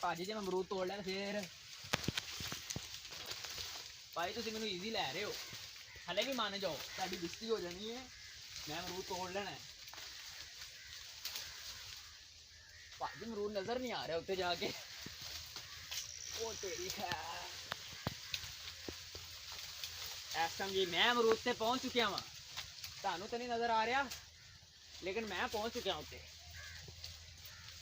ਭਾਜੀ ਜੇ ਮੈਂ ਅਮਰੂਦ ਤੋੜ ਲਿਆ ਫਿਰ ਭਾਈ ਤੁਸੀਂ ਮੈਨੂੰ ਈਜ਼ੀ ਲੈ ਰਹੇ ਹੋ. ਹਲੇ ਵੀ ਮੰਨ ਜਾਓ, ਤੁਹਾਡੀ ਬੇਇੱਜ਼ਤੀ ਹੋ ਜਾਣੀ ਹੈ. ਮੈਂ ਅਮਰੂਦ ਤੋੜ ਲੈਣਾ ਹੈ. ਭਾਜੀ ਅਮਰੂਦ ਨਜ਼ਰ ਨਹੀਂ ਆ ਰਿਹਾ ਉੱਤੇ ਜਾ ਕੇ. ਉਹ ਤੇਰੀ ਖੈਰ. ਇਸ ਟਾਈਮ ਜੀ ਮੈਂ ਅਮਰੂਦ ਤੇ ਪਹੁੰਚ ਚੁੱਕਿਆ ਵਾਂ. ਤੁਹਾਨੂੰ ਤਾਂ ਨਹੀਂ ਨਜ਼ਰ ਆ ਰਿਹਾ, ਲੇਕਿਨ ਮੈਂ ਪਹੁੰਚ ਚੁੱਕਿਆ ਉੱਤੇ.